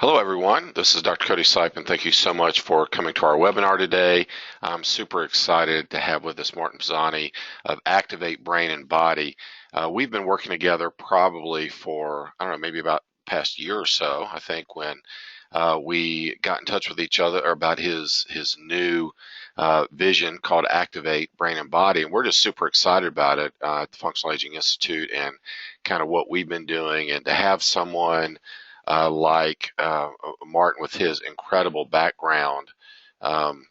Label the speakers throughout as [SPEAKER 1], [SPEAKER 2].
[SPEAKER 1] Hello, everyone. This is Dr. Cody Sipe, and thank you so much for coming to our webinar today. I'm super excited to have with us Martin Pisani of Activate Brain and Body. We've been working together probably for, I don't know, maybe about the past year or so, I think, when we got in touch with each other about his new vision called Activate Brain and Body. And we're just super excited about it at the Functional Aging Institute and kind of what we've been doing. And to have someone like Martin with his incredible background, um,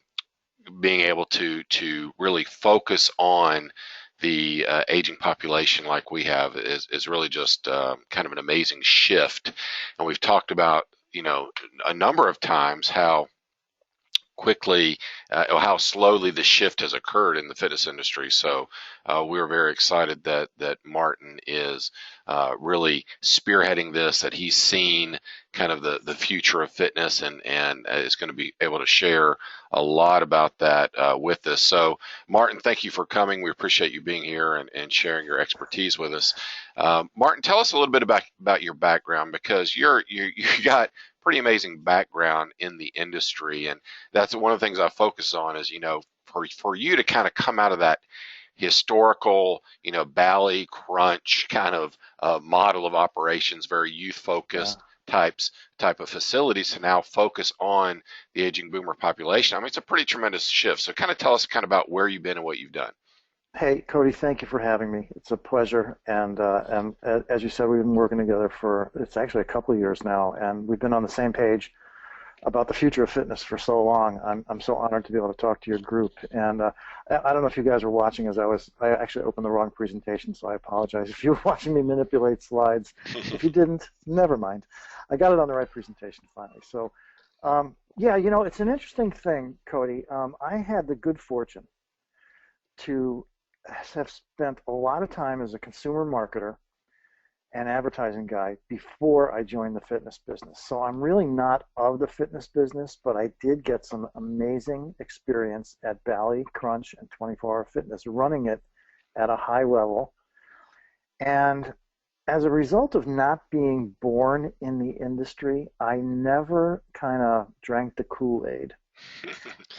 [SPEAKER 1] being able to really focus on the aging population like we have is really just kind of an amazing shift. And we've talked about, a number of times how quickly or how slowly the shift has occurred in the fitness industry. So we're very excited that Martin is really spearheading this, that he's seen kind of the future of fitness and is going to be able to share a lot about that with us. So Martin, thank you for coming. We appreciate you being here and sharing your expertise with us. Martin, tell us a little bit about your background, because you got pretty amazing background in the industry, and that's one of the things I focus on is, for you to kind of come out of that historical, Bally Crunch kind of model of operations, very youth
[SPEAKER 2] Yeah.
[SPEAKER 1] focused type of facilities, to now focus on the aging boomer population. I mean, it's a pretty tremendous shift. So kind of tell us kind of about where you've been and what you've done.
[SPEAKER 2] Hey, Cody, thank you for having me. It's a pleasure. And as you said, we've been working together for, it's actually a couple of years now, and we've been on the same page about the future of fitness for so long. I'm so honored to be able to talk to your group. And I don't know if you guys were watching as I actually opened the wrong presentation, so I apologize if you were watching me manipulate slides. If you didn't, never mind. I got it on the right presentation finally. So, yeah, it's an interesting thing, Cody. I had the good fortune to have spent a lot of time as a consumer marketer and advertising guy before I joined the fitness business. So I'm really not of the fitness business, but I did get some amazing experience at Bally, Crunch, and 24 Hour Fitness, running it at a high level. And as a result of not being born in the industry, I never kind of drank the Kool-Aid.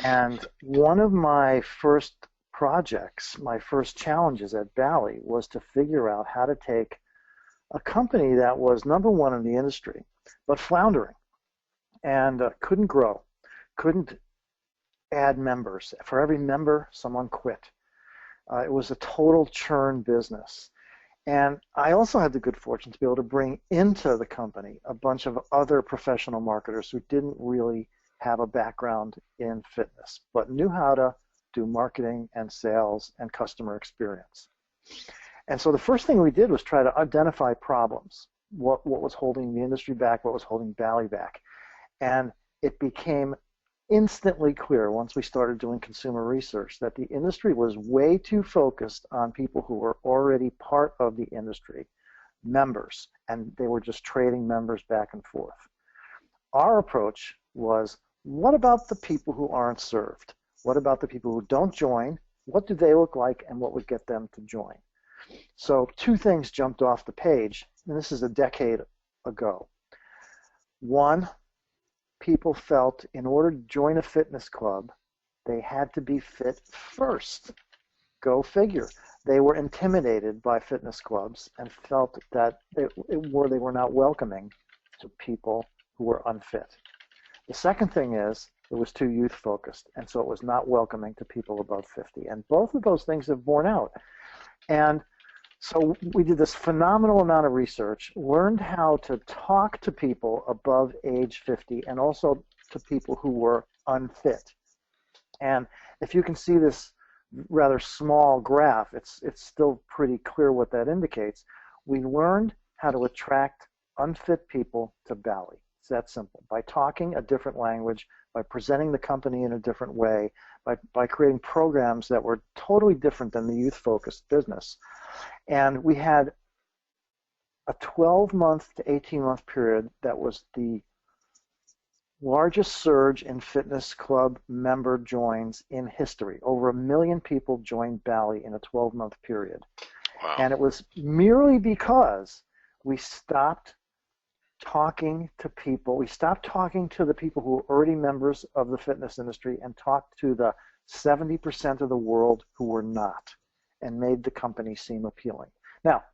[SPEAKER 2] And one of my first projects, my first challenges at Bally, was to figure out how to take a company that was number one in the industry, but floundering and couldn't grow, couldn't add members. For every member, someone quit. It was a total churn business. And I also had the good fortune to be able to bring into the company a bunch of other professional marketers who didn't really have a background in fitness, but knew how to do marketing and sales and customer experience. And so the first thing we did was try to identify problems, what was holding the industry back, what was holding Bally back. And it became instantly clear once we started doing consumer research that the industry was way too focused on people who were already part of the industry, members, and they were just trading members back and forth. Our approach was, what about the people who aren't served? What about the people who don't join? What do they look like, and what would get them to join? So two things jumped off the page, and this is a decade ago. One, people felt in order to join a fitness club, they had to be fit first. Go figure. They were intimidated by fitness clubs and felt that they were not welcoming to people who were unfit. The second thing is it was too youth focused, and so it was not welcoming to people above 50. And both of those things have borne out. And so we did this phenomenal amount of research, learned how to talk to people above age 50 and also to people who were unfit. And if you can see this rather small graph, it's still pretty clear what that indicates. We learned how to attract unfit people to Bally. It's that simple. By talking a different language, by presenting the company in a different way, by creating programs that were totally different than the youth-focused business. And we had a 12-month to 18-month period that was the largest surge in fitness club member joins in history. Over 1 million people joined Bally in a 12-month period.
[SPEAKER 1] Wow.
[SPEAKER 2] And it was merely because we stopped talking to people. We stopped talking to the people who were already members of the fitness industry and talked to the 70% of the world who were not, and made the company seem appealing. Now,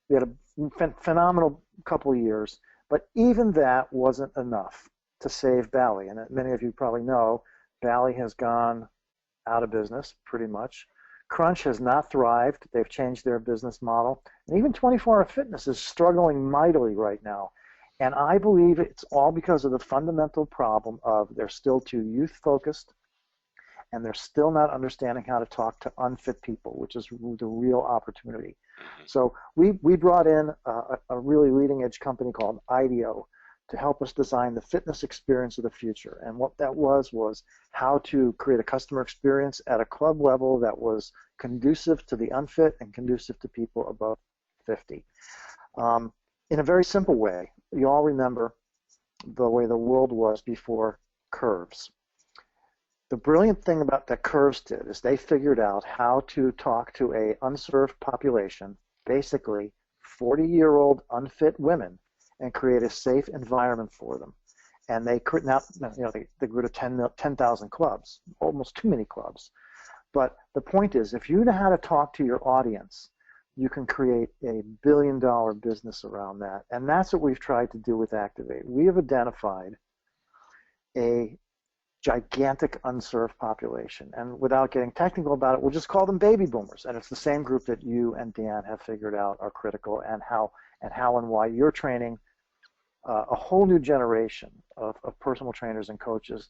[SPEAKER 2] we had a phenomenal couple of years, but even that wasn't enough to save Bally. And many of you probably know, Bally has gone out of business pretty much. Crunch has not thrived. They've changed their business model. And even 24 Hour Fitness is struggling mightily right now. And I believe it's all because of the fundamental problem of they're still too youth-focused, and they're still not understanding how to talk to unfit people, which is the real opportunity. So we brought in a really leading-edge company called IDEO to help us design the fitness experience of the future. And what that was how to create a customer experience at a club level that was conducive to the unfit and conducive to people above 50. In a very simple way, you all remember the way the world was before curves. The brilliant thing about that Curves did is they figured out how to talk to a unserved population, basically 40-year-old unfit women, and create a safe environment for them. And they could not, they grew to 10,000 clubs, almost too many clubs. But the point is, if you know how to talk to your audience, you can create a billion-dollar business around that. And that's what we've tried to do with Activate. We have identified a gigantic unserved population. And without getting technical about it, we'll just call them baby boomers. And it's the same group that you and Dan have figured out are critical, and how and why you're training a whole new generation of personal trainers and coaches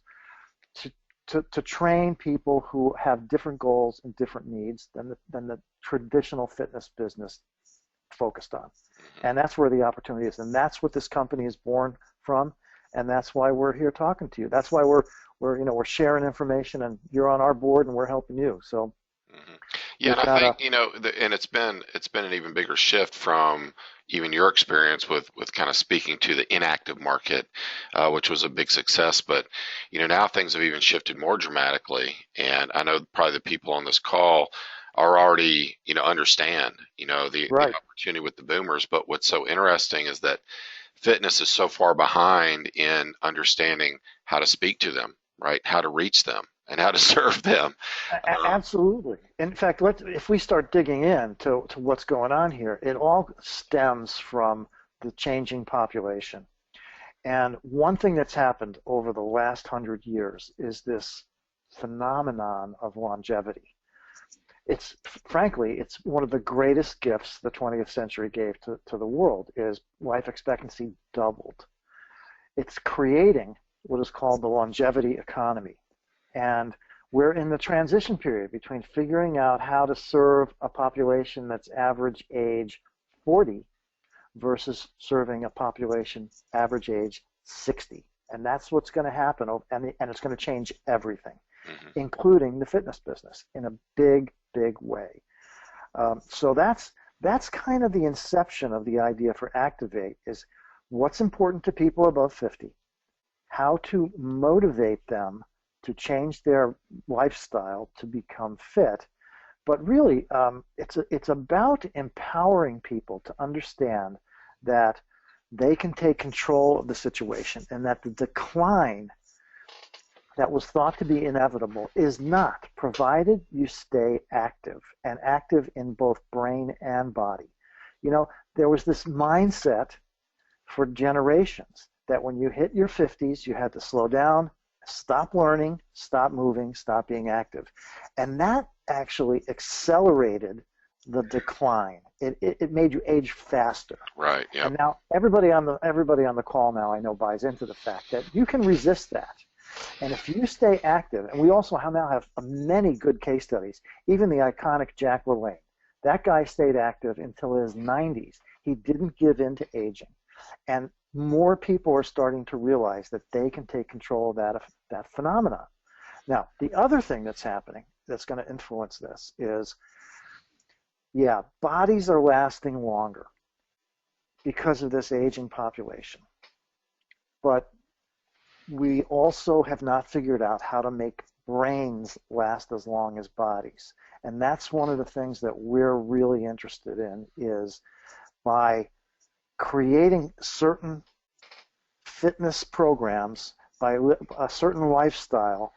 [SPEAKER 2] to train people who have different goals and different needs than the traditional fitness business focused on. And that's where the opportunity is. And that's what this company is born from. And that's why we're here talking to you. That's why we're sharing information, and you're on our board and we're helping you. So
[SPEAKER 1] yeah, and I think and it's been an even bigger shift from even your experience with kind of speaking to the inactive market, which was a big success. But now things have even shifted more dramatically, and I know probably the people on this call are already understand the opportunity with the boomers. But what's so interesting is that fitness is so far behind in understanding how to speak to them, right? How to reach them and how to serve them.
[SPEAKER 2] Absolutely. In fact, if we start digging into what's going on here, it all stems from the changing population. And one thing that's happened over the last 100 years is this phenomenon of longevity. Frankly, it's one of the greatest gifts the 20th century gave to the world. Is life expectancy doubled. It's creating what is called the longevity economy. And we're in the transition period between figuring out how to serve a population that's average age 40 versus serving a population average age 60. And that's what's going to happen, and it's going to change everything, including the fitness business, in a big, big way. So that's kind of the inception of the idea for Activate, is what's important to people above 50, how to motivate them to change their lifestyle to become fit. But really, it's about empowering people to understand that they can take control of the situation, and that the decline that was thought to be inevitable is not, provided you stay active, and active in both brain and body. There was this mindset for generations that when you hit your 50s, you had to slow down, stop learning, stop moving, stop being active. And that actually accelerated the decline. It made you age faster.
[SPEAKER 1] Right. Yeah.
[SPEAKER 2] And now everybody on the call now, I know, buys into the fact that you can resist that. And if you stay active, and we also now have many good case studies, even the iconic Jack LaLanne. That guy stayed active until his 90s. He didn't give in to aging. And more people are starting to realize that they can take control of that phenomenon. Now, the other thing that's happening that's going to influence this is, bodies are lasting longer because of this aging population. But we also have not figured out how to make brains last as long as bodies. And that's one of the things that we're really interested in, is by creating certain fitness programs, by a certain lifestyle,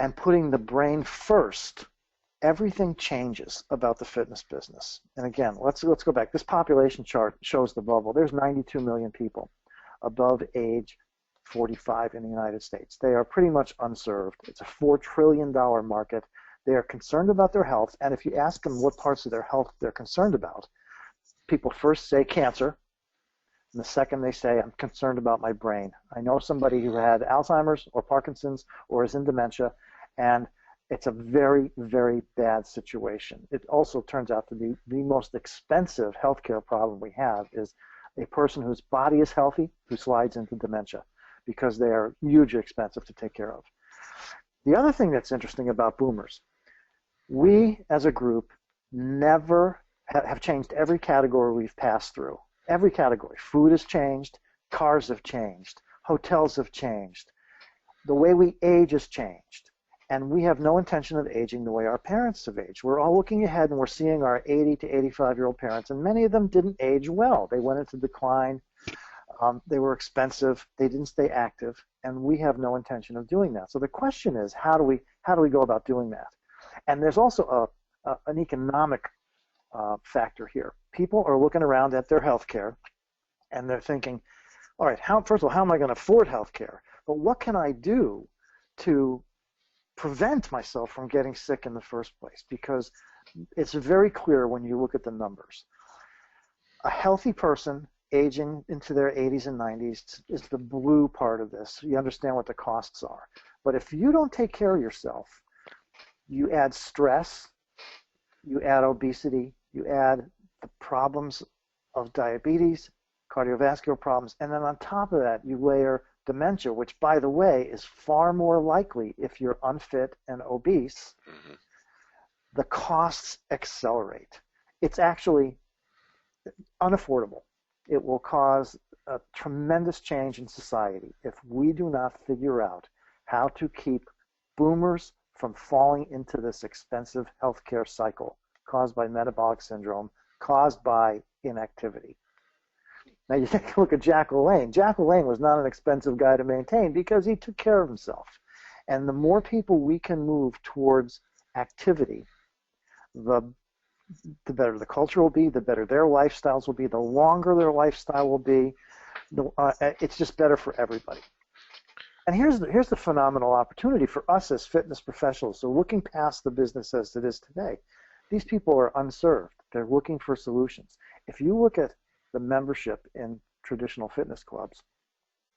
[SPEAKER 2] and putting the brain first, everything changes about the fitness business. And again, let's go back. This population chart shows the bubble. There's 92 million people above age 45 in the United States. They are pretty much unserved. It's a $4 trillion market. They are concerned about their health, and if you ask them what parts of their health they're concerned about, people first say cancer, and the second they say, I'm concerned about my brain. I know somebody who had Alzheimer's or Parkinson's or is in dementia, and it's a very, very bad situation. It also turns out to be the most expensive healthcare problem we have is a person whose body is healthy who slides into dementia because they are hugely expensive to take care of. The other thing that's interesting about boomers, we as a group never have changed every category we've passed through. Every category. Food has changed, cars have changed, hotels have changed, the way we age has changed. And we have no intention of aging the way our parents have aged. We're all looking ahead and we're seeing our 80 to 85-year-old parents, and many of them didn't age well. They went into decline. They were expensive. They didn't stay active, and we have no intention of doing that. So the question is, how do we go about doing that? And there's also an economic factor here. People are looking around at their health care, and they're thinking, all right, first of all, how am I going to afford health care? But what can I do to prevent myself from getting sick in the first place? Because it's very clear when you look at the numbers. A healthy person aging into their 80s and 90s is the blue part of this. You understand what the costs are. But if you don't take care of yourself, you add stress, you add obesity, you add the problems of diabetes, cardiovascular problems, and then on top of that, you layer dementia, which, by the way, is far more likely if you're unfit and obese. Mm-hmm. The costs accelerate. It's actually unaffordable. It will cause a tremendous change in society if we do not figure out how to keep boomers from falling into this expensive healthcare cycle caused by metabolic syndrome, caused by inactivity. Now you take a look at Jack LaLanne. Jack LaLanne was not an expensive guy to maintain because he took care of himself. And the more people we can move towards activity, the better the culture will be, the better their lifestyles will be, the longer their lifestyle will be. It's just better for everybody. And here's the phenomenal opportunity for us as fitness professionals. So looking past the business as it is today, these people are unserved. They're looking for solutions. If you look at the membership in traditional fitness clubs,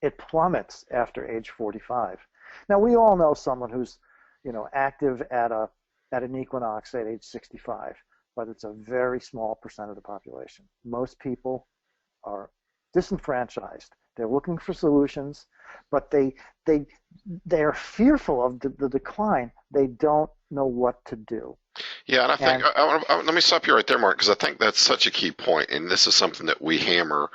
[SPEAKER 2] it plummets after age 45. Now we all know someone who's, active at an equinox at age 65, but it's a very small percent of the population. Most people are disenfranchised. They're looking for solutions, but they are fearful of the decline. They don't know what to do.
[SPEAKER 1] Yeah, and I think let me stop you right there, Mark, because I think that's such a key point, and this is something that we hammer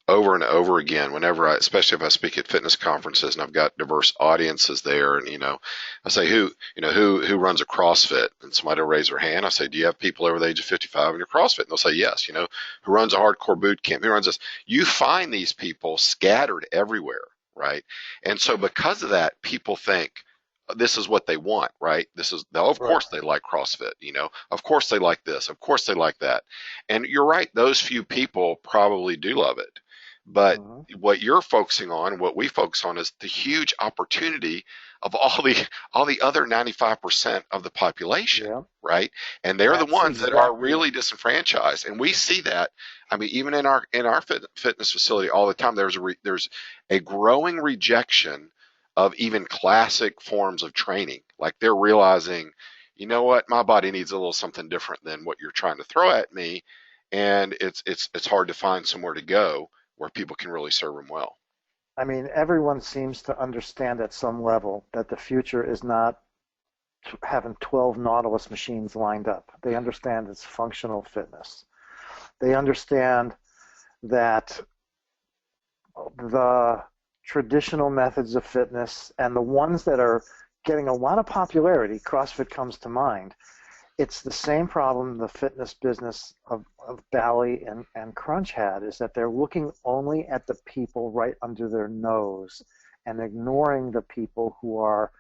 [SPEAKER 1] over and over again whenever especially if I speak at fitness conferences and I've got diverse audiences there, and I say who runs a CrossFit, and somebody will raise their hand. I say, do you have people over the age of 55 in your CrossFit? And they'll say yes. Who runs a hardcore boot camp? Who runs this? You find these people scattered everywhere, right? And so because of that, people think this is what they want, right? Of course they like CrossFit, of course they like this, of course they like that. And you're right, those few people probably do love it. But what you're focusing on, what we focus on, is the huge opportunity of all the other 95% of the population, right? And they're the ones that are really disenfranchised, and we see that. I mean, even in our fitness facility all the time, there's a growing rejection of even classic forms of training. Like they're realizing, you know what, my body needs a little something different than what you're trying to throw at me, and it's hard to find somewhere to go where people can really serve them well.
[SPEAKER 2] I mean, everyone seems to understand at some level that the future is not having 12 Nautilus machines lined up. They understand it's functional fitness. They understand that the traditional methods of fitness and the ones that are getting a lot of popularity, CrossFit comes to mind, It's the same problem the fitness business of Bally and Crunch had, is that they're looking only at the people right under their nose and ignoring the people who are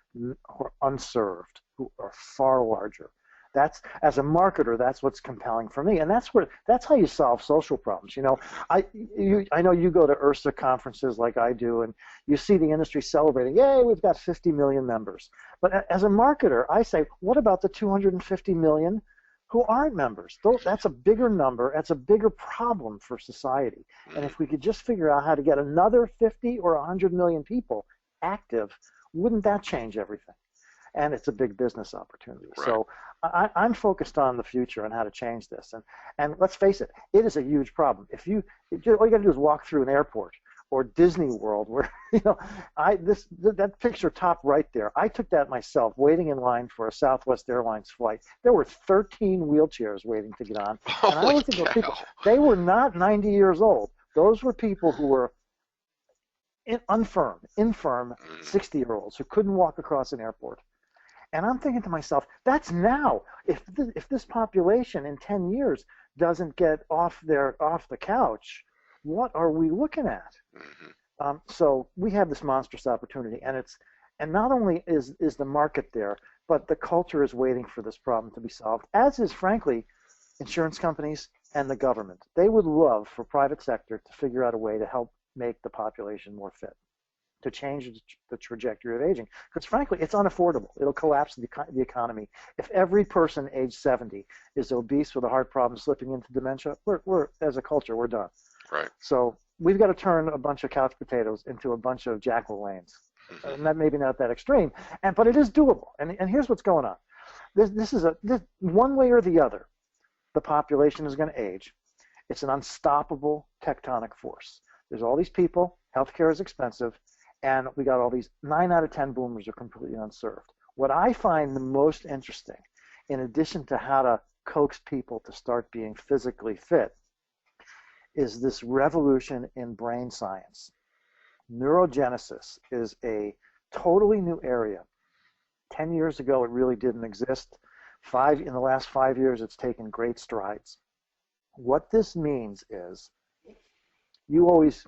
[SPEAKER 2] unserved, who are far larger. That's, as a marketer, that's what's compelling for me, and that's how you solve social problems. I know you go to IHRSA conferences like I do, and you see the industry celebrating, yay, we've got 50 million members. But as a marketer, I say, what about the 250 million who aren't members? That's a bigger number. That's a bigger problem for society. And if we could just figure out how to get another 50 or 100 million people active, wouldn't that change everything? And it's a big business opportunity.
[SPEAKER 1] Right.
[SPEAKER 2] So I'm focused on the future and how to change this. And let's face it, it is a huge problem. All you got to do is walk through an airport or Disney World, where that picture top right there, I took that myself, waiting in line for a Southwest Airlines flight. There were 13 wheelchairs waiting to get on, and I looked at those people. They were not 90 years old. Those were people who were infirm, 60-year-olds who couldn't walk across an airport. And I'm thinking to myself, that's now. If this population in 10 years doesn't get off the couch, what are we looking at?
[SPEAKER 1] Mm-hmm.
[SPEAKER 2] So we have this monstrous opportunity, and not only is the market there, but the culture is waiting for this problem to be solved, as is, frankly, insurance companies and the government. They would love for private sector to figure out a way to help make the population more fit, to change the trajectory of aging. Because frankly, it's unaffordable. It'll collapse the economy. If every person age 70 is obese with a heart problem slipping into dementia, we're as a culture, we're done.
[SPEAKER 1] Right.
[SPEAKER 2] So we've got to turn a bunch of couch potatoes into a bunch of Jack LaLannes.
[SPEAKER 1] Mm-hmm.
[SPEAKER 2] And that maybe not that extreme, but it is doable. And here's what's going on. This is one way or the other, the population is going to age. It's an unstoppable tectonic force. There's all these people, healthcare is expensive, and we got all these 9 out of 10 boomers are completely unserved. What I find the most interesting, in addition to how to coax people to start being physically fit, is this revolution in brain science. Neurogenesis is a totally new area. 10 years ago, it really didn't exist. In the last 5 years, it's taken great strides. What this means is, you always,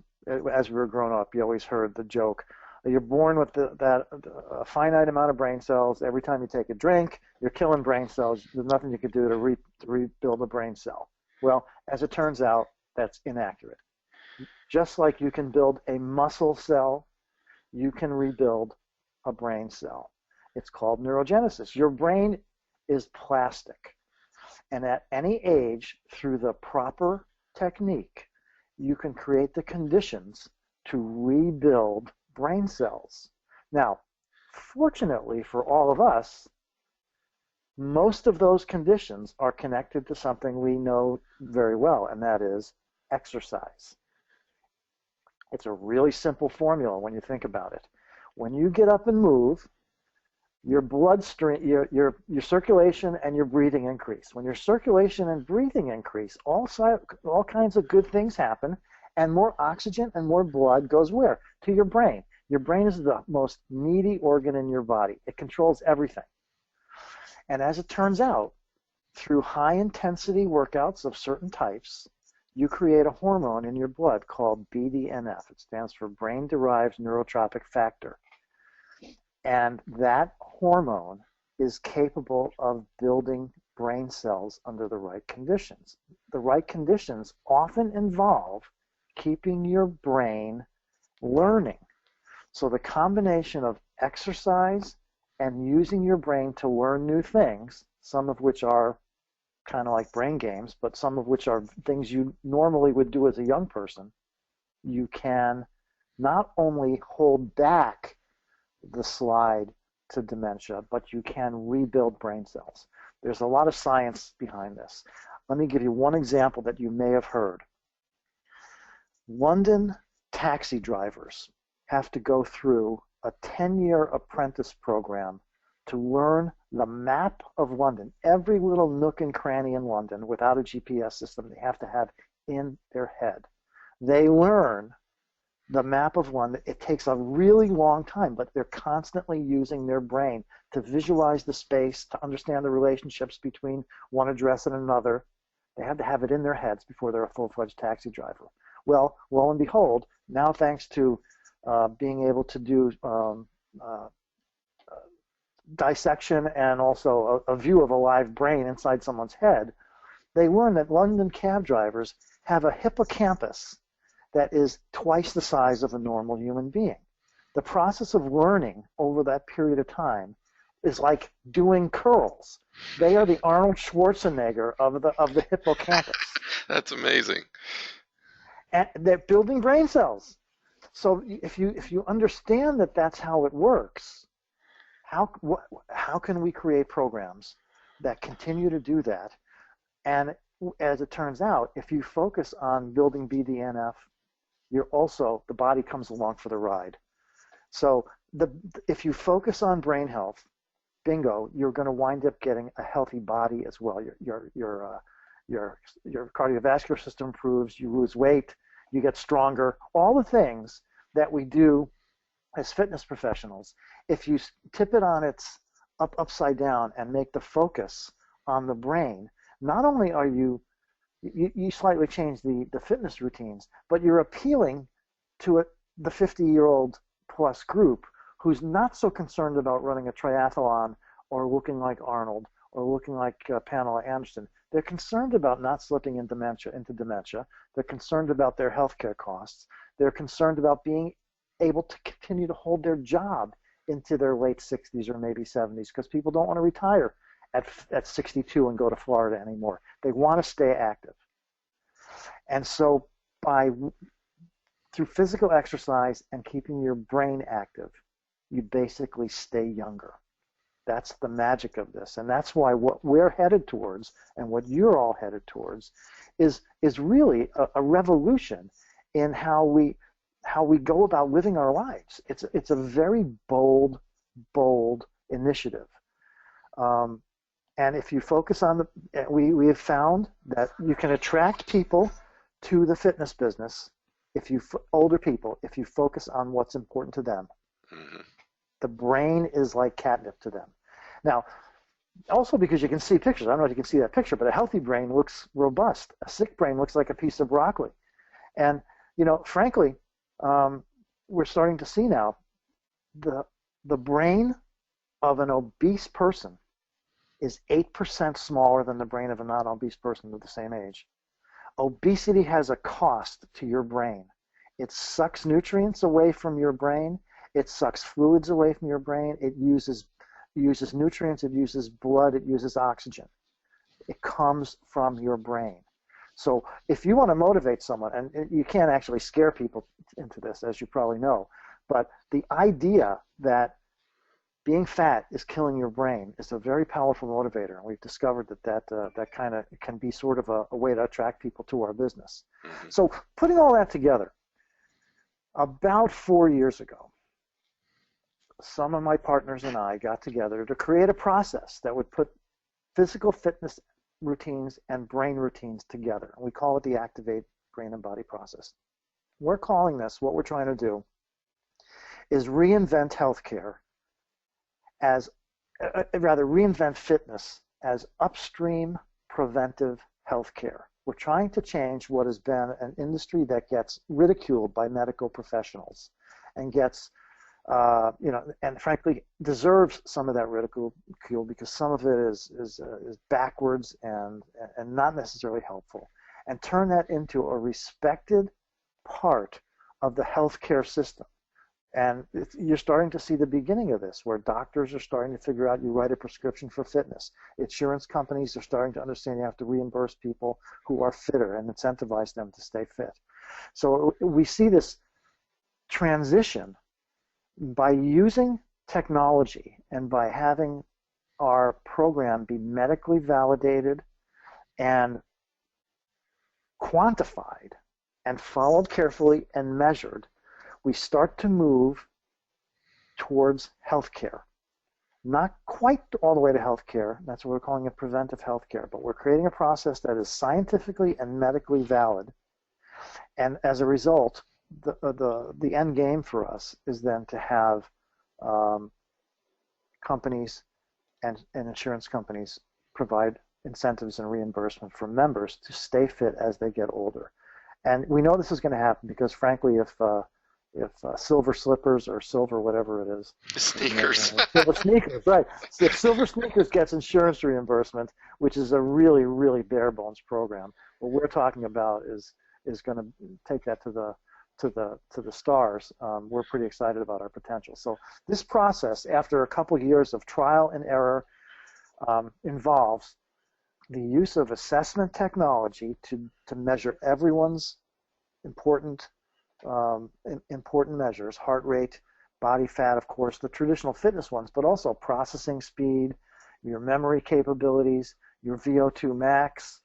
[SPEAKER 2] as we were growing up, you always heard the joke, you're born with a finite amount of brain cells. Every time you take a drink, you're killing brain cells. There's nothing you can do to rebuild a brain cell. Well, as it turns out, that's inaccurate. Just like you can build a muscle cell, you can rebuild a brain cell. It's called neurogenesis. Your brain is plastic. And at any age, through the proper technique, you can create the conditions to rebuild brain cells. Now, fortunately for all of us, most of those conditions are connected to something we know very well, and that is exercise. It's a really simple formula when you think about it. When you get up and move, your bloodstream, your circulation and your breathing increase. When your circulation and breathing increase, all kinds of good things happen, and more oxygen and more blood goes where? To your brain. Your brain is the most needy organ in your body. It controls everything. And as it turns out, through high-intensity workouts of certain types, you create a hormone in your blood called BDNF. It stands for brain-derived neurotrophic factor. And that hormone is capable of building brain cells under the right conditions. The right conditions often involve keeping your brain learning. So the combination of exercise and using your brain to learn new things, some of which are kind of like brain games, but some of which are things you normally would do as a young person, you can not only hold back the slide to dementia, but you can rebuild brain cells. There's a lot of science behind this. Let me give you one example that you may have heard. London taxi drivers have to go through a 10-year apprentice program to learn the map of London, every little nook and cranny in London without a GPS system they have to have in their head. They learn the map of one. It takes a really long time, but they're constantly using their brain to visualize the space, to understand the relationships between one address and another. They have to have it in their heads before they're a full-fledged taxi driver. Well, lo and behold, now thanks to being able to do dissection and also a view of a live brain inside someone's head, they learn that London cab drivers have a hippocampus that is twice the size of a normal human being. The process of learning over that period of time is like doing curls. They are the Arnold Schwarzenegger of the hippocampus.
[SPEAKER 1] That's amazing.
[SPEAKER 2] And they're building brain cells. So if you understand that that's how it works, how can we create programs that continue to do that? And as it turns out, if you focus on building BDNF, the body comes along for the ride. So if you focus on brain health, bingo, you're going to wind up getting a healthy body as well. Your cardiovascular system improves, you lose weight, you get stronger, all the things that we do as fitness professionals. If you tip it on its upside down and make the focus on the brain, not only are you slightly change the fitness routines, but you're appealing to the 50-year-old plus group who's not so concerned about running a triathlon or looking like Arnold or looking like Pamela Anderson. They're concerned about not slipping into dementia. They're concerned about their healthcare costs. They're concerned about being able to continue to hold their job into their late 60s or maybe 70s, because people don't want to retire at 62 and go to Florida anymore. They want to stay active. And so through physical exercise and keeping your brain active, you basically stay younger. That's the magic of this. And that's why what we're headed towards and what you're all headed towards is really a revolution in how we go about living our lives. It's a very bold initiative. And if you focus on we have found that you can attract people to the fitness business, older people, if you focus on what's important to them. Mm-hmm. The brain is like catnip to them. Now, also because you can see pictures. I don't know if you can see that picture, but a healthy brain looks robust. A sick brain looks like a piece of broccoli. And, frankly, we're starting to see now the brain of an obese person is 8% smaller than the brain of a non-obese person of the same age. Obesity has a cost to your brain. It sucks nutrients away from your brain. It sucks fluids away from your brain. It uses nutrients. It uses blood. It uses oxygen. It comes from your brain. So if you want to motivate someone, and you can't actually scare people into this, as you probably know, but the idea that being fat is killing your brain is a very powerful motivator, and we've discovered that kind of can be sort of a way to attract people to our business. Mm-hmm. So putting all that together, about 4 years ago, some of my partners and I got together to create a process that would put physical fitness routines and brain routines together. We call it the Activate Brain and Body process. We're calling this, what we're trying to do is reinvent healthcare reinvent fitness as upstream preventive healthcare. We're trying to change what has been an industry that gets ridiculed by medical professionals and gets, and frankly deserves some of that ridicule because some of it is backwards and not necessarily helpful, and turn that into a respected part of the healthcare system. And you're starting to see the beginning of this, where doctors are starting to figure out you write a prescription for fitness. Insurance companies are starting to understand you have to reimburse people who are fitter and incentivize them to stay fit. So we see this transition by using technology and by having our program be medically validated and quantified and followed carefully and measured. We start to move towards healthcare. Not quite all the way to healthcare. That's what we're calling it, preventive healthcare. But we're creating a process that is scientifically and medically valid. And as a result, the end game for us is then to have um, companies and insurance companies provide incentives and reimbursement for members to stay fit as they get older. And we know this is going to happen because, frankly, if Silver Slippers or Silver whatever it is,
[SPEAKER 1] Sneakers.
[SPEAKER 2] Silver Sneakers, right? So if Silver Sneakers gets insurance reimbursement, which is a really, really bare bones program, what we're talking about is going to take that to the stars. We're pretty excited about our potential. So this process, after a couple years of trial and error, involves the use of assessment technology to measure everyone's important important measures: heart rate, body fat, of course, the traditional fitness ones, but also processing speed, your memory capabilities, your VO2 max.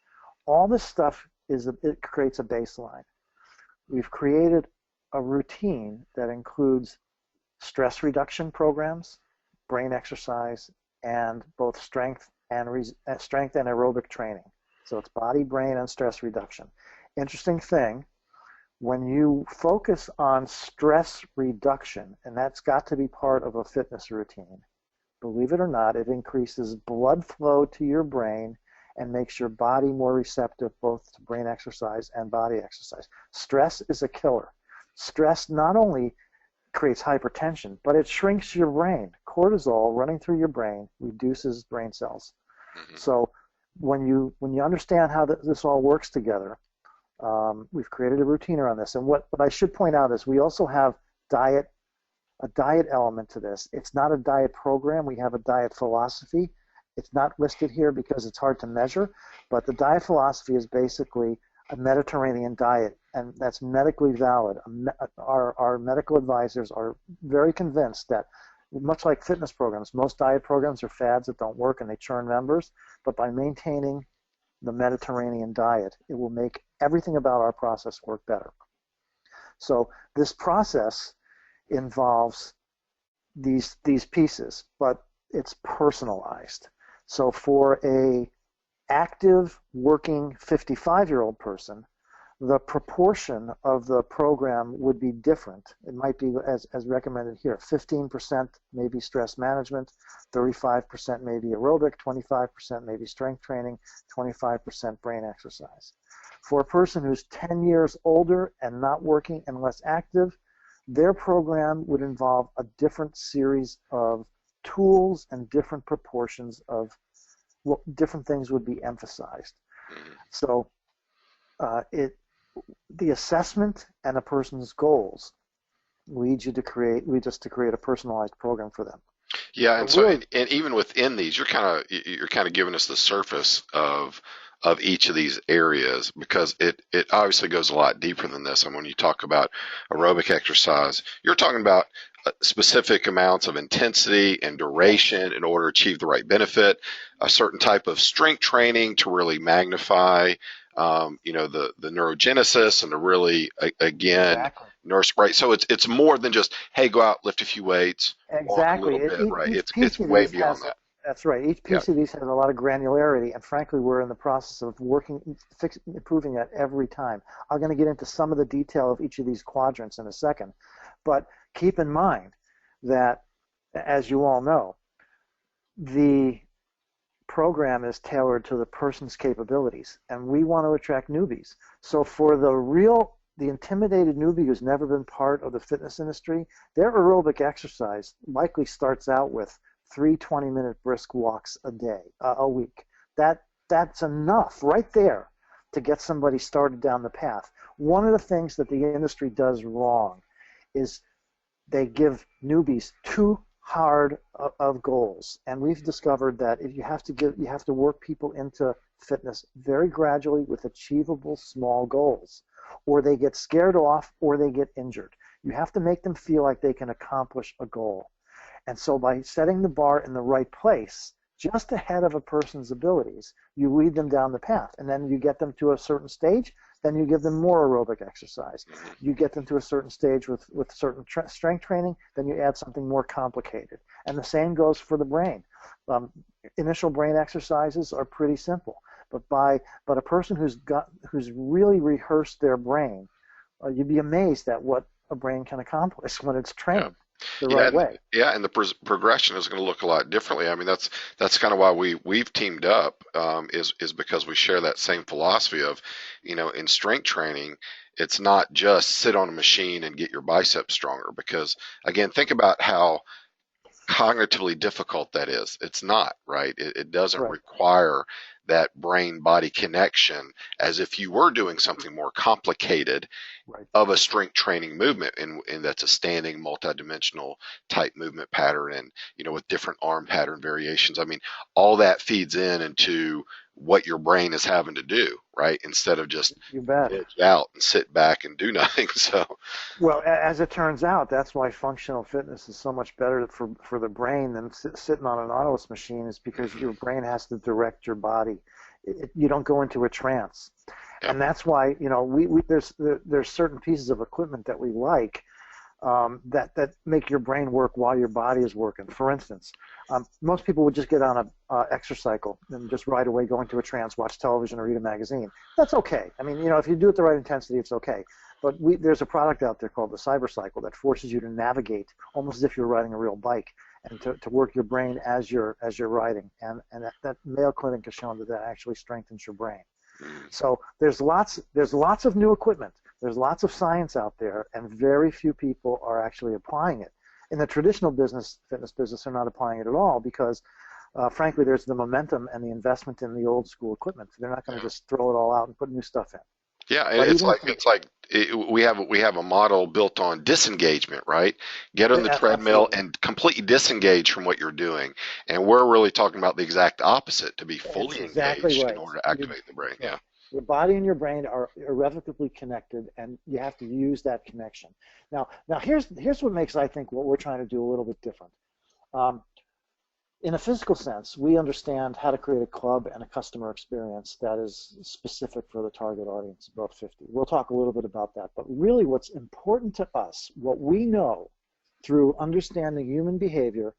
[SPEAKER 2] All this stuff it creates a baseline. We've created a routine that includes stress reduction programs, brain exercise, and both strength and aerobic training. So it's body, brain, and stress reduction. Interesting thing, when you focus on stress reduction, and that's got to be part of a fitness routine, believe it or not, it increases blood flow to your brain and makes your body more receptive both to brain exercise and body exercise. Stress is a killer. Stress not only creates hypertension, but it shrinks your brain. Cortisol running through your brain reduces brain cells. Mm-hmm. So when you understand how this all works together, we've created a routine around this. And what I should point out is we also have a diet element to this. It's not a diet program. We have a diet philosophy. It's not listed here because it's hard to measure, but the diet philosophy is basically a Mediterranean diet, and that's medically valid. Our medical advisors are very convinced that, much like fitness programs, most diet programs are fads that don't work and they churn members, but by maintaining the Mediterranean diet, it will make everything about our process work better. So this process involves these pieces, but it's personalized. So for a active working 55-year-old person, the proportion of the program would be different. It might be as recommended here: 15% maybe stress management, 35% maybe aerobic, 25% maybe strength training, 25% brain exercise. For a person who's 10 years older and not working and less active, their program would involve a different series of tools and different proportions of what different things would be emphasized. So the assessment and a person's goals leads us to create a personalized program for them.
[SPEAKER 1] Yeah, and so and even within these, you're kind of giving us the surface of each of these areas, because it obviously goes a lot deeper than this. And when you talk about aerobic exercise, you're talking about specific amounts of intensity and duration in order to achieve the right benefit, a certain type of strength training to really magnify the neurogenesis and to really, again,
[SPEAKER 2] exactly.
[SPEAKER 1] nurse, right? So it's more than just, hey, go out, lift a few weights,
[SPEAKER 2] exactly.
[SPEAKER 1] walk a little bit, right? It's way beyond that.
[SPEAKER 2] That's right. Each piece of these has a lot of granularity, and frankly, we're in the process of improving that every time. I'm going to get into some of the detail of each of these quadrants in a second, but keep in mind that, as you all know, the program is tailored to the person's capabilities, and we want to attract newbies. So for the intimidated newbie who's never been part of the fitness industry, their aerobic exercise likely starts out with 3 20-minute brisk walks a week. That's enough right there to get somebody started down the path. One of the things that the industry does wrong is they give newbies too hard of goals, and we've discovered that if you have to work people into fitness very gradually with achievable small goals, or they get scared off or they get injured. You have to make them feel like they can accomplish a goal. And so by setting the bar in the right place, just ahead of a person's abilities, you lead them down the path. And then you get them to a certain stage, then you give them more aerobic exercise. You get them to a certain stage with certain strength training, then you add something more complicated. And the same goes for the brain. Initial brain exercises are pretty simple, but a person who's really rehearsed their brain you'd be amazed at what a brain can accomplish when it's
[SPEAKER 1] Yeah.
[SPEAKER 2] trained the
[SPEAKER 1] Yeah,
[SPEAKER 2] right way.
[SPEAKER 1] and the progression is going to look a lot differently. I mean, that's kind of why we've teamed up, is because we share that same philosophy of, in strength training, it's not just sit on a machine and get your biceps stronger. Because again, think about how cognitively difficult that is. It's not, right? It doesn't
[SPEAKER 2] Right,
[SPEAKER 1] require that brain body connection as if you were doing something more complicated
[SPEAKER 2] right.
[SPEAKER 1] of a strength training movement, and that's a standing multidimensional type movement pattern, and with different arm pattern variations. I mean, all that feeds into what your brain is having to do, right, instead of just
[SPEAKER 2] You bet.
[SPEAKER 1] veg out and sit back and do nothing. So
[SPEAKER 2] Well, as it turns out, that's why functional fitness is so much better for the brain than sitting on an Nautilus machine, is because your brain has to direct your body. You don't go into a trance.
[SPEAKER 1] yeah.
[SPEAKER 2] And that's why, there's certain pieces of equipment that we like, that make your brain work while your body is working. For instance, most people would just get on a exercycle and just right away go into a trance, watch television or read a magazine. That's okay. I mean, if you do it the right intensity, it's okay. But there's a product out there called the CyberCycle that forces you to navigate almost as if you're riding a real bike, and to work your brain as you're riding. And that Mayo Clinic has shown that actually strengthens your brain.
[SPEAKER 1] Mm.
[SPEAKER 2] So there's lots of new equipment. There's lots of science out there, and very few people are actually applying it. In the traditional fitness business, they're not applying it at all because, frankly, there's the momentum and the investment in the old school equipment. They're not going to just throw it all out and put new stuff in.
[SPEAKER 1] Yeah,
[SPEAKER 2] But
[SPEAKER 1] it's
[SPEAKER 2] even
[SPEAKER 1] like
[SPEAKER 2] if,
[SPEAKER 1] we have a model built on disengagement, right? Get on the treadmill
[SPEAKER 2] absolutely,
[SPEAKER 1] and completely disengage from what you're doing, and we're really talking about the exact opposite, to be
[SPEAKER 2] it's
[SPEAKER 1] fully
[SPEAKER 2] exactly
[SPEAKER 1] engaged in
[SPEAKER 2] right.
[SPEAKER 1] order to activate the brain.
[SPEAKER 2] Yeah.
[SPEAKER 1] Yeah.
[SPEAKER 2] Your body and your brain are irrevocably connected, and you have to use that connection. Now here's what makes, I think, what we're trying to do a little bit different. Um, in a physical sense, we understand how to create a club and a customer experience that is specific for the target audience above 50. We'll talk a little bit about that. But really what's important to us, what we know through understanding human behavior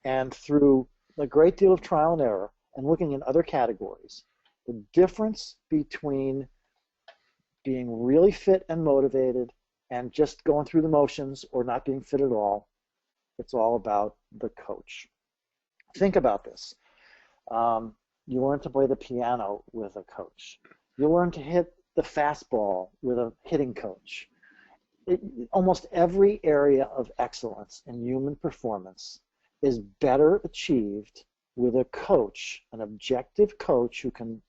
[SPEAKER 2] and through a great deal of trial and error and looking in other categories, the difference between being really fit and motivated and just going through the motions or not being fit at all, it's all about the coach. Think about this. You learn to play the piano with a coach. You learn to hit the fastball with a hitting coach. Almost every area of excellence in human performance is better achieved with a coach, an objective coach who can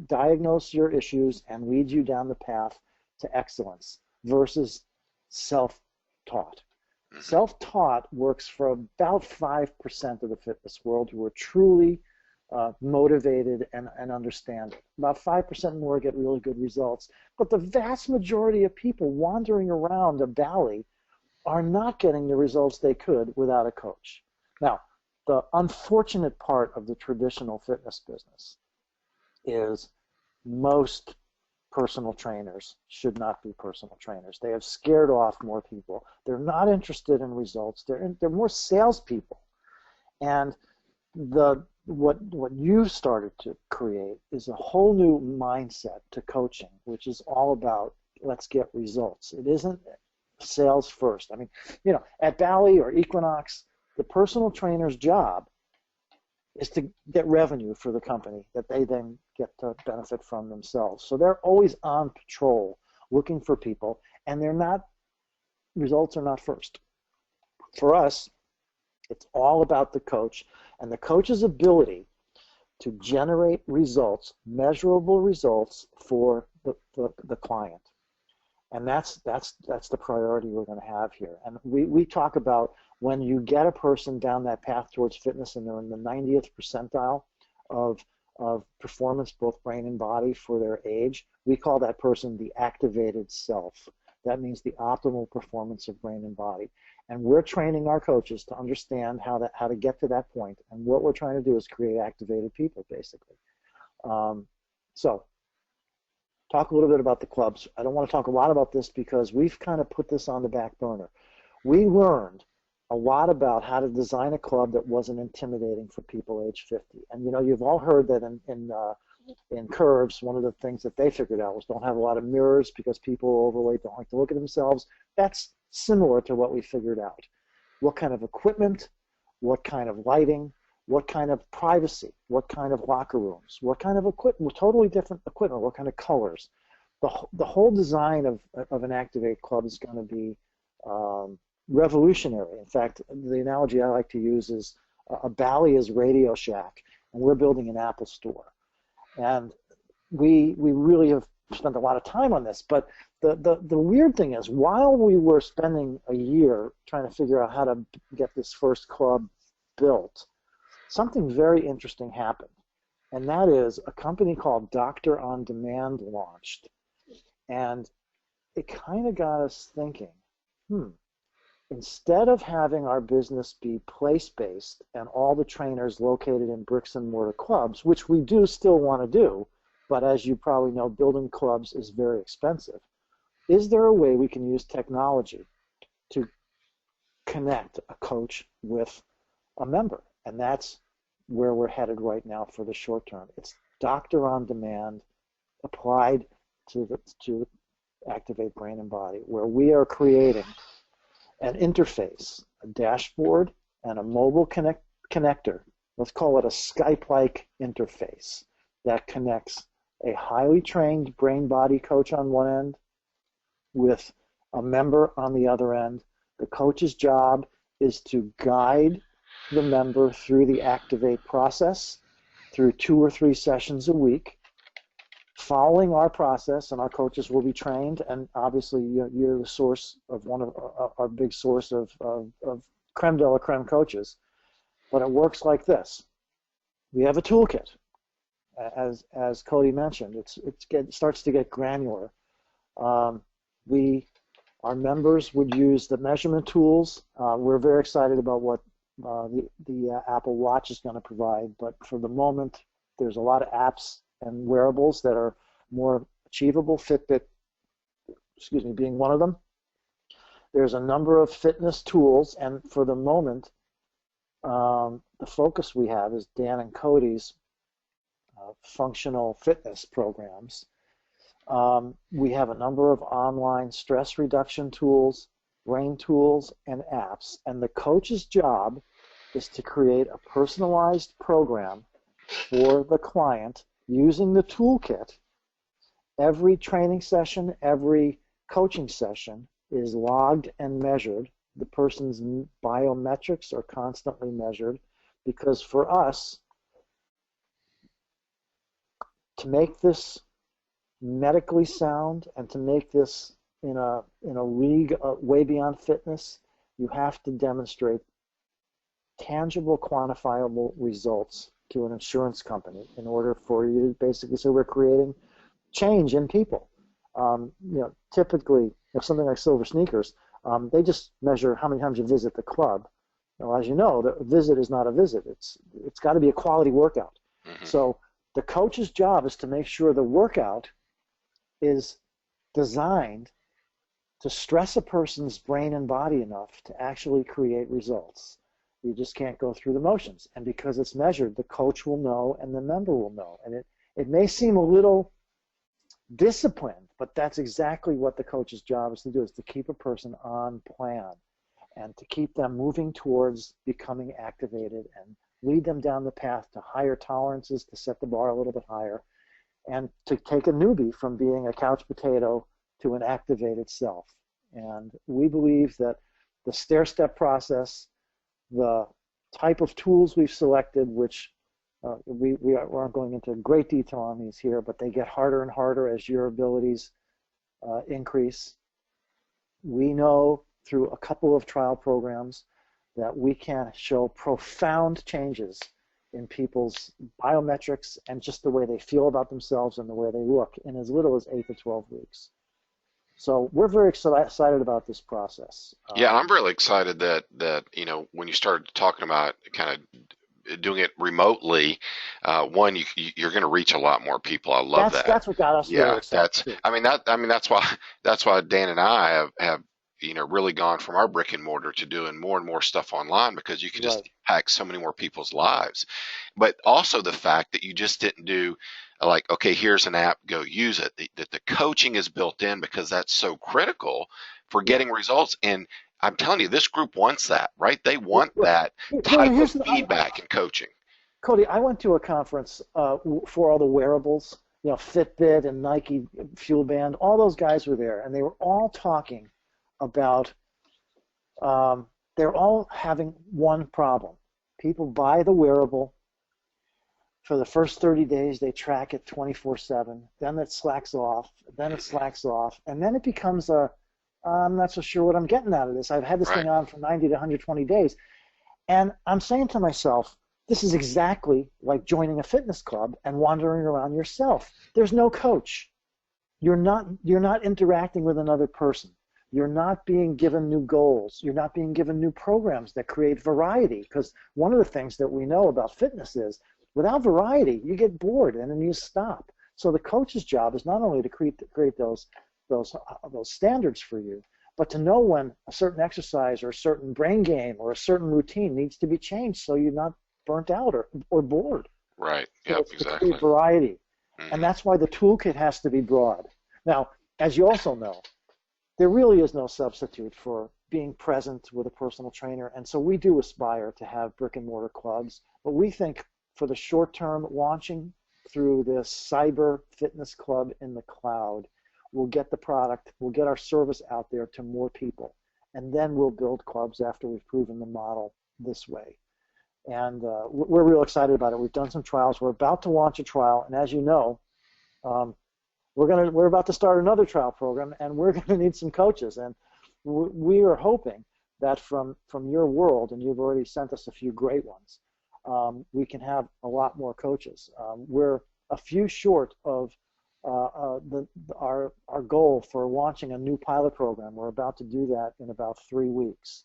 [SPEAKER 2] diagnose your issues and lead you down the path to excellence versus self-taught.
[SPEAKER 1] Mhm.
[SPEAKER 2] Self-taught works for about 5% of the fitness world who are truly motivated and understand it. About 5% more get really good results. But the vast majority of people wandering around a valley are not getting the results they could without a coach. Now, the unfortunate part of the traditional fitness business is most personal trainers should not be personal trainers. They have scared off more people. They're not interested in results. They're more salespeople. And what you've started to create is a whole new mindset to coaching, which is all about let's get results. It isn't sales first. I mean, at Bally or Equinox, the personal trainer's job is to get revenue for the company that they then get to benefit from themselves. So they're always on patrol looking for people, and results are not first. For us, it's all about the coach and the coach's ability to generate results, measurable results for the client. And that's the priority we're going to have here. And we talk about when you get a person down that path towards fitness and they're in the 90th percentile of performance, both brain and body, for their age, we call that person the activated self. That means the optimal performance of brain and body. And we're training our coaches to understand how to get to that point. And what we're trying to do is create activated people, basically. So talk a little bit about the clubs. I don't want to talk a lot about this because we've kind of put this on the back burner. We learned a lot about how to design a club that wasn't intimidating for people age 50. And you've all heard that in in curves, one of the things that they figured out was don't have a lot of mirrors because people overweight don't like to look at themselves. That's similar to what we figured out. What kind of equipment, what kind of lighting, what kind of privacy, what kind of locker rooms, what kind of equipment, totally different equipment, what kind of colors. The whole design of an Activate Club is going to be revolutionary. In fact, the analogy I like to use is a Bally is Radio Shack, and we're building an Apple store. And we really have spent a lot of time on this. But the weird thing is, while we were spending a year trying to figure out how to get this first club built, something very interesting happened. And that is a company called Doctor on Demand launched. And it kind of got us thinking, instead of having our business be place-based and all the trainers located in bricks and mortar clubs, which we do still want to do, but as you probably know, building clubs is very expensive, is there a way we can use technology to connect a coach with a member? And that's where we're headed right now for the short term. It's Doctor on Demand applied to Activate Brain and Body, where we are creating an interface, a dashboard, and a mobile connector. Let's call it a Skype-like interface that connects a highly trained brain-body coach on one end with a member on the other end. The coach's job is to guide the member through the Activate process, through 2 or 3 sessions a week, following our process, and our coaches will be trained, and obviously you're the source of one of our big source of creme de la creme coaches. But it works like this. We have a toolkit. As Cody mentioned, it starts to get granular. Our members would use the measurement tools. We're very excited about what the Apple Watch is going to provide, but for the moment, there's a lot of apps and wearables that are more achievable, Fitbit, being one of them. There's a number of fitness tools, and for the moment, the focus we have is Dan and Cody's functional fitness programs. We have a number of online stress reduction tools, brain tools, and apps, and the coach's job is to create a personalized program for the client using the toolkit. Every training session, every coaching session is logged and measured. The person's biometrics are constantly measured, because for us, to make this medically sound and to make this in a league way beyond fitness, you have to demonstrate tangible, quantifiable results to an insurance company in order for you to basically say we're creating change in people. Typically, if something like Silver Sneakers, they just measure how many times you visit the club. Now, as you know, the visit is not a visit. It's got to be a quality workout. Mm-hmm. So the coach's job is to make sure the workout is designed to stress a person's brain and body enough to actually create results. You just can't go through the motions. And because it's measured, the coach will know and the member will know. And it may seem a little disciplined, but that's exactly what the coach's job is to do, is to keep a person on plan and to keep them moving towards becoming activated and lead them down the path to higher tolerances, to set the bar a little bit higher, and to take a newbie from being a couch potato to an activated self. And we believe that the stair-step process, the type of tools we've selected, which we aren't going into great detail on these here, but they get harder and harder as your abilities increase. We know through a couple of trial programs that we can show profound changes in people's biometrics and just the way they feel about themselves and the way they look in as little as 8 to 12 weeks. So we're very excited about this process.
[SPEAKER 1] Yeah, I'm really excited that when you started talking about kind of doing it remotely, you're going to reach a lot more people. I love that.
[SPEAKER 2] That's what got us really excited.
[SPEAKER 1] That's why Dan and I have really gone from our brick and mortar to doing more and more stuff online, because you can just impact so many more people's lives. But also the fact that you just didn't do like, okay, here's an app, go use it. That the coaching is built in because that's so critical for
[SPEAKER 2] Yeah.
[SPEAKER 1] getting results. And I'm telling you, this group wants that, right? They want
[SPEAKER 2] Well,
[SPEAKER 1] that
[SPEAKER 2] well,
[SPEAKER 1] type of feedback and coaching.
[SPEAKER 2] Cody, I went to a conference for all the wearables, Fitbit and Nike Fuel Band. All those guys were there, and they were all talking about. They're all having one problem. People buy the wearable. For the first 30 days, they track it 24/7. Then it slacks off. Then it slacks off, and then it becomes I'm not so sure what I'm getting out of this. I've had this
[SPEAKER 1] Right.
[SPEAKER 2] thing on for 90 to 120 days. And I'm saying to myself, this is exactly like joining a fitness club and wandering around yourself. There's no coach. You're not interacting with another person. You're not being given new goals. You're not being given new programs that create variety. Because one of the things that we know about fitness is without variety, you get bored and then you stop. So the coach's job is not only to create those standards for you, but to know when a certain exercise or a certain brain game or a certain routine needs to be changed so you're not burnt out or bored.
[SPEAKER 1] Right.
[SPEAKER 2] So
[SPEAKER 1] Yep.
[SPEAKER 2] it's to
[SPEAKER 1] Exactly.
[SPEAKER 2] create variety. And
[SPEAKER 1] Hmm.
[SPEAKER 2] that's why the toolkit has to be broad. Now, as you also know, there really is no substitute for being present with a personal trainer. And so we do aspire to have brick and mortar clubs, but we think for the short term, launching through this cyber fitness club in the cloud, we'll get the product, we'll get our service out there to more people. And then we'll build clubs after we've proven the model this way. And we're real excited about it. We've done some trials. We're about to launch a trial. And as you know, um, we're about to start another trial program, and we're going to need some coaches. And we are hoping that from your world, and you've already sent us a few great ones, we can have a lot more coaches. We're a few short of our goal for launching a new pilot program. We're about to do that in about 3 weeks.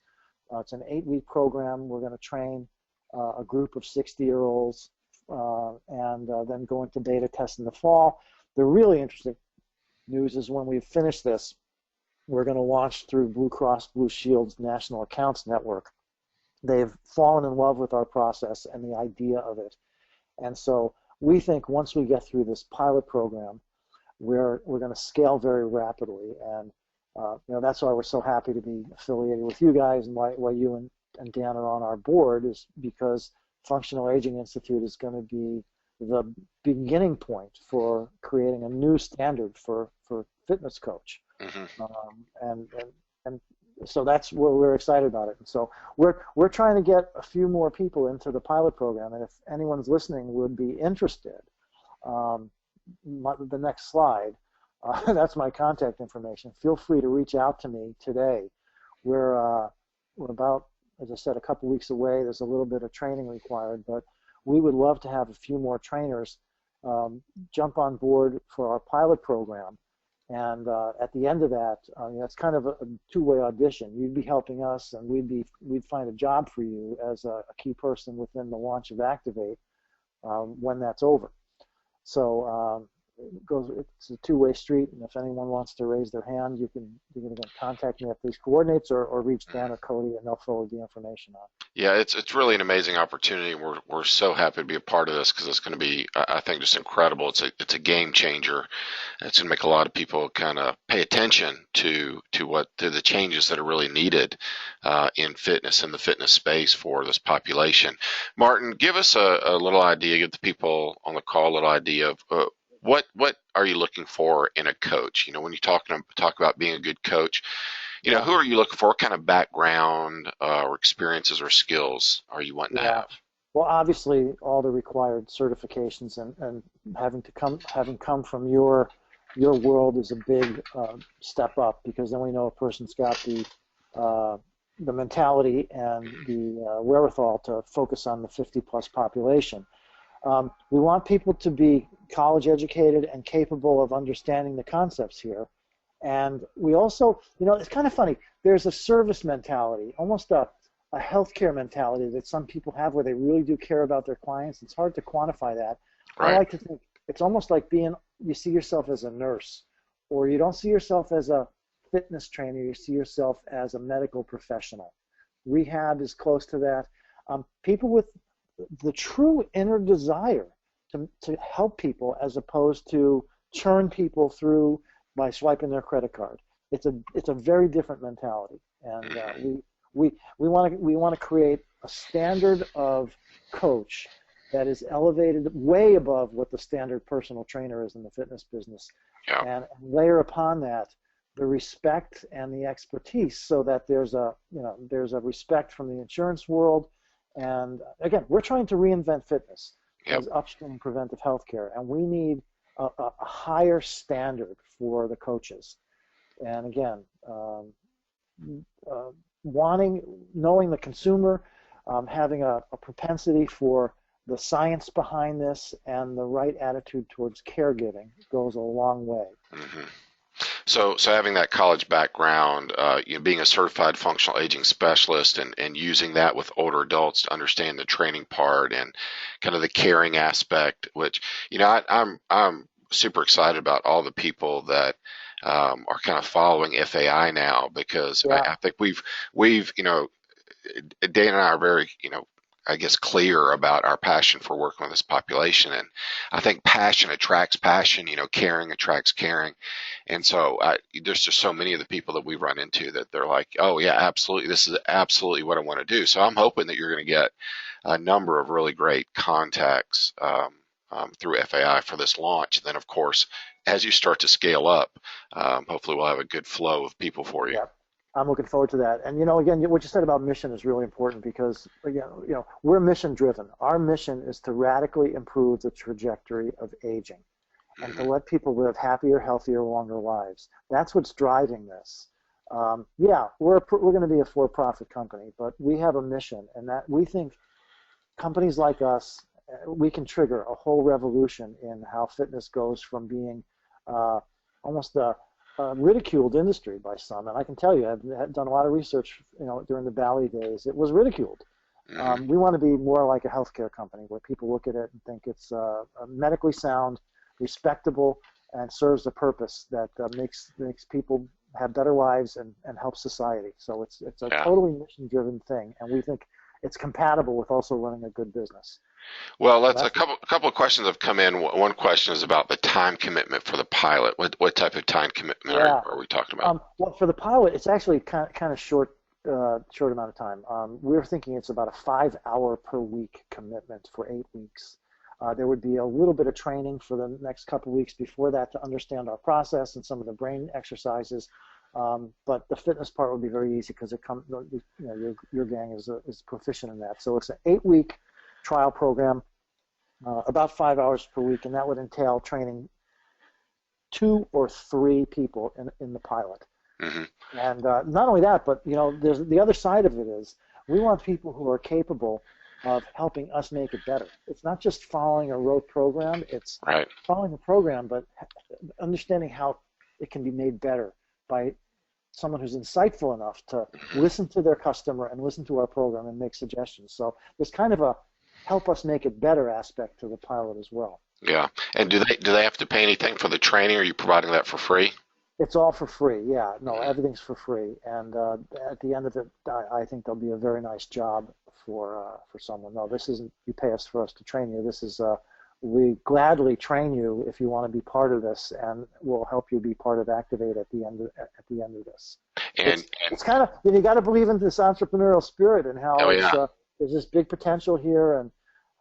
[SPEAKER 2] It's an 8-week program. We're going to train a group of 60-year-olds and then go into beta test in the fall. The really interesting news is when we finish this, we're going to launch through Blue Cross Blue Shield's National Accounts Network. They've fallen in love with our process and the idea of it. And so we think once we get through this pilot program, we're going to scale very rapidly. And that's why we're so happy to be affiliated with you guys, and why you and Dan are on our board, is because Functional Aging Institute is going to be the beginning point for creating a new standard for fitness coach.
[SPEAKER 1] Hmm.
[SPEAKER 2] And so that's where we're excited about it. And so we're trying to get a few more people into the pilot program. And if anyone's listening would be interested, the next slide, that's my contact information. Feel free to reach out to me today. We're about, as I said, a couple weeks away. There's a little bit of training required, but we would love to have a few more trainers jump on board for our pilot program. And at the end of that, it's kind of a two-way audition. You'd be helping us, and we'd find a job for you as a key person within the launch of Activate when that's over. So it's a two-way street, and if anyone wants to raise their hand, you can contact me at these coordinates or reach Dan or Cody, and they'll forward the information on.
[SPEAKER 1] Yeah, it's really an amazing opportunity. We're so happy to be a part of this because it's going to be, I think, just incredible. It's a game changer. It's going to make a lot of people kind of pay attention to the changes that are really needed in fitness, in the fitness space for this population. Martin, give us a little idea, give the people on the call a little idea of what are you looking for in a coach? When you talk about being a good coach,
[SPEAKER 2] Yeah.
[SPEAKER 1] who are you looking for? What kind of background or experiences or skills are you wanting to
[SPEAKER 2] Yeah.
[SPEAKER 1] have?
[SPEAKER 2] Well, obviously, all the required certifications and having come from your world is a big step up, because then we know a person's got the mentality and the wherewithal to focus on the 50-plus population. We want people to be college educated and capable of understanding the concepts here. And we also, it's kind of funny. There's a service mentality, almost a healthcare mentality that some people have where they really do care about their clients. It's hard to quantify that. I
[SPEAKER 1] Right.
[SPEAKER 2] like to think it's almost like you see yourself as a nurse, or you don't see yourself as a fitness trainer, you see yourself as a medical professional. Rehab is close to that. People with the true inner desire to help people as opposed to churn people through by swiping their credit card. It's a very different mentality, and we want to create a standard of coach that is elevated way above what the standard personal trainer is in the fitness business,
[SPEAKER 1] Yeah.
[SPEAKER 2] and layer upon that the respect and the expertise, so that there's a respect from the insurance world. And again, we're trying to reinvent fitness
[SPEAKER 1] Yep.
[SPEAKER 2] as upstream preventive healthcare, and we need a higher standard for the coaches. And again, uh, knowing the consumer, having a propensity for the science behind this and the right attitude towards caregiving goes a long way.
[SPEAKER 1] hmm So having that college background, being a certified functional aging specialist, and using that with older adults to understand the training part and kind of the caring aspect, which, I'm super excited about all the people that are kind of following FAI now, because
[SPEAKER 2] Yeah,
[SPEAKER 1] I think we've Dan and I are very, I guess, clear about our passion for working with this population. And I think passion attracts passion, caring attracts caring. And so there's just so many of the people that we run into that they're like, oh, yeah, absolutely. This is absolutely what I want to do. So I'm hoping that you're going to get a number of really great contacts through FAI for this launch. And then, of course, as you start to scale up, hopefully we'll have a good flow of people for you.
[SPEAKER 2] yeah. I'm looking forward to that. And again, what you said about mission is really important, because again, we're mission driven. Our mission is to radically improve the trajectory of aging and to
[SPEAKER 1] hmm
[SPEAKER 2] let people live happier, healthier, longer lives. That's what's driving this. Yeah, we're going to be a for-profit company, but we have a mission, and that we think companies like us, we can trigger a whole revolution in how fitness goes from being almost a ridiculed industry by some. And I can tell you, I've done a lot of research, during the Bally days. It was ridiculed.
[SPEAKER 1] hmm
[SPEAKER 2] We want to be more like a healthcare company where people look at it and think it's medically sound, respectable, and serves a purpose that makes people have better lives and help society. So it's a
[SPEAKER 1] Yeah.
[SPEAKER 2] totally mission-driven thing, and we think it's compatible with also running a good business.
[SPEAKER 1] Well,
[SPEAKER 2] So
[SPEAKER 1] let's a
[SPEAKER 2] that's
[SPEAKER 1] couple of questions have come in. One question is about the time commitment for the pilot. What type of time commitment
[SPEAKER 2] yeah.
[SPEAKER 1] are we talking about?
[SPEAKER 2] Well, for the pilot, it's actually kind of short amount of time. We're thinking it's about a 5 hour per week commitment for 8 weeks. There would be a little bit of training for the next couple of weeks before that to understand our process and some of the brain exercises. But the fitness part would be very easy because your gang is proficient in that. So it's an 8 week trial program, about 5 hours per week, and that would entail training 2 or 3 people in the pilot.
[SPEAKER 1] hmm
[SPEAKER 2] And not only that, but there's the other side of it is we want people who are capable of helping us make it better. It's not just following a rote program; it's
[SPEAKER 1] Right.
[SPEAKER 2] following a program, but understanding how it can be made better by someone who's insightful enough to listen to their customer and listen to our program and make suggestions. So there's kind of a help us make it better aspect to the pilot as well.
[SPEAKER 1] Yeah. And do they have to pay anything for the training? Or are you providing that for free?
[SPEAKER 2] It's all for free. Yeah, no,
[SPEAKER 1] Mhm.
[SPEAKER 2] everything's for free. And at the end of it, I think there'll be a very nice job for someone. No, this isn't you pay us for us to train you. This is we gladly train you if you want to be part of this, and we'll help you be part of Activate at the end of this.
[SPEAKER 1] And
[SPEAKER 2] It's kind of you got to believe in this entrepreneurial spirit and how
[SPEAKER 1] oh yeah.
[SPEAKER 2] there's this big potential here, and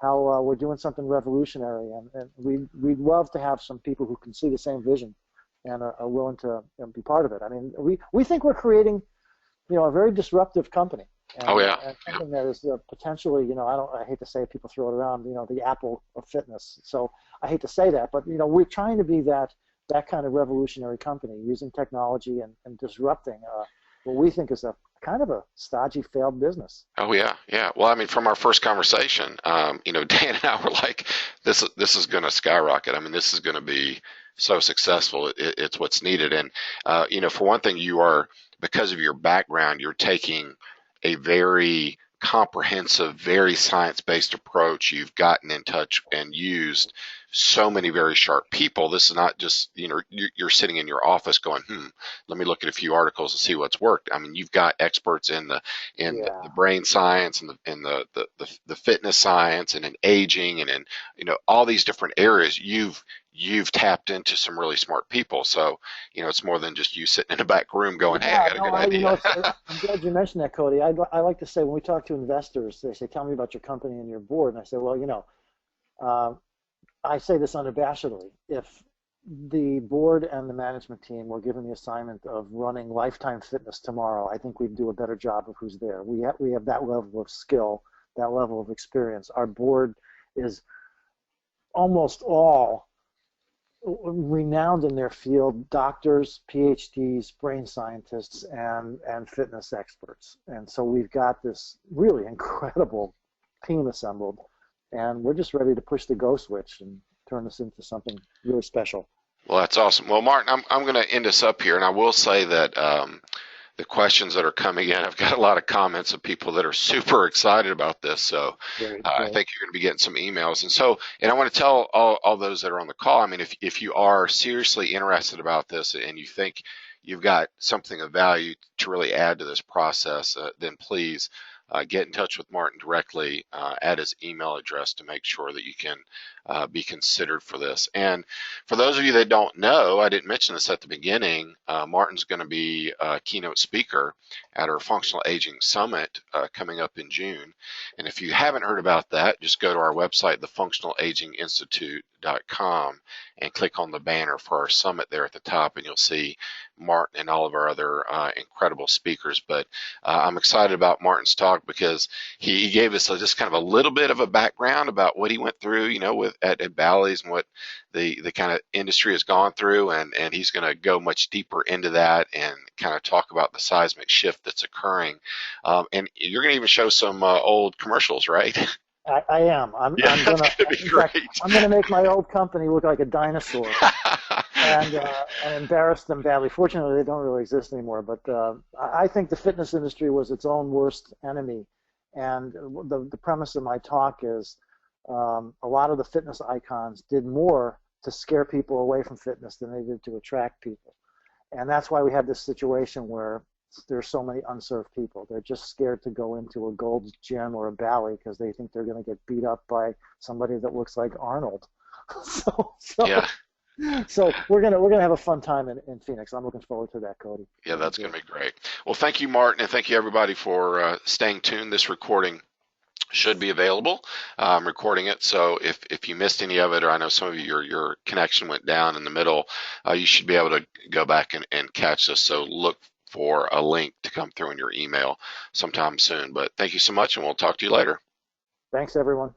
[SPEAKER 2] how we're doing something revolutionary, and we'd love to have some people who can see the same vision and are willing to be part of it. I mean, we think we're creating, a very disruptive company,
[SPEAKER 1] Oh
[SPEAKER 2] and,
[SPEAKER 1] yeah.
[SPEAKER 2] and
[SPEAKER 1] Yeah.
[SPEAKER 2] something that is potentially, I hate to say it, people throw it around, the Apple of fitness. So I hate to say that, but we're trying to be that kind of revolutionary company, using technology and disrupting what we think is a kind of a stodgy, failed business.
[SPEAKER 1] Oh yeah. Yeah. Well, I mean, from our first conversation, Dan and I were like, this is going to skyrocket. I mean, this is going to be so successful. It's what's needed. And for one thing, because of your background, you're taking a very comprehensive, very science-based approach. You've gotten in touch and used so many very sharp people. This is not just, you're sitting in your office going, let me look at a few articles and see what's worked. I mean, you've got experts in the
[SPEAKER 2] Yeah.
[SPEAKER 1] brain science and the fitness science and in aging and in, all these different areas. You've tapped into some really smart people. So, it's more than just you sitting in a back room going, hey, I
[SPEAKER 2] Yeah,
[SPEAKER 1] got a
[SPEAKER 2] no,
[SPEAKER 1] good idea.
[SPEAKER 2] I'm glad you mentioned that, Cody. I like to say when we talk to investors, they say, "Tell me about your company and your board." And I say, "Well, uh, I say this unabashedly. If the board and the management team were given the assignment of running Lifetime Fitness tomorrow, I think we'd do a better job of who's there. We have that level of skill, that level of experience. Our board is almost all renowned in their field, doctors, PhDs, brain scientists, and fitness experts. And so we've got this really incredible team assembled, and we're just ready to push the go switch and turn this into something really special.
[SPEAKER 1] Well, that's awesome. Well, Martin, I'm going to end us up here, and I will say that the questions that are coming in, I've got a lot of comments of people that are super excited about this. So
[SPEAKER 2] Great,
[SPEAKER 1] I
[SPEAKER 2] great.
[SPEAKER 1] think you're going to be getting some emails. And I want to tell all those that are on the call, I mean, if you are seriously interested about this and you think you've got something of value to really add to this process, then please get in touch with Martin directly at his email address to make sure that you can be considered for this. And for those of you that don't know, I didn't mention this at the beginning, Martin's going to be a keynote speaker at our Functional Aging Summit coming up in June. And if you haven't heard about that, just go to our website, thefunctionalaginginstitute.com, and click on the banner for our summit there at the top, and you'll see Martin and all of our other incredible speakers. But I'm excited about Martin's talk because he gave us just kind of a little bit of a background about what he went through, with at Bally's and what the kind of industry has gone through, and he's going to go much deeper into that and kind of talk about the seismic shift that's occurring. And you're going to even show some old commercials, right?
[SPEAKER 2] I am.
[SPEAKER 1] Yeah,
[SPEAKER 2] I'm
[SPEAKER 1] that's
[SPEAKER 2] gonna,
[SPEAKER 1] going to be
[SPEAKER 2] in fact,
[SPEAKER 1] great.
[SPEAKER 2] I'm gonna make my old company look like a dinosaur and embarrass them badly. Fortunately, they don't really exist anymore. But I think the fitness industry was its own worst enemy. And the premise of my talk is a lot of the fitness icons did more to scare people away from fitness than they did to attract people. And that's why we have this situation where there's so many unserved people. They're just scared to go into a Gold's Gym or a Bally because they think they're going to get beat up by somebody that looks like Arnold. so,
[SPEAKER 1] Yeah,
[SPEAKER 2] so, so we're gonna have a fun time in Phoenix. I'm looking forward to that, Cody.
[SPEAKER 1] yeah,
[SPEAKER 2] And
[SPEAKER 1] that's going to be great. Well, thank you, Martin, and thank you everybody for staying tuned. This recording should be available. I'm recording it, so if you missed any of it, or I know some of you your connection went down in the middle, you should be able to go back and catch this. So look for a link to come through in your email sometime soon. But thank you so much, and we'll talk to you later.
[SPEAKER 2] thanks, everyone.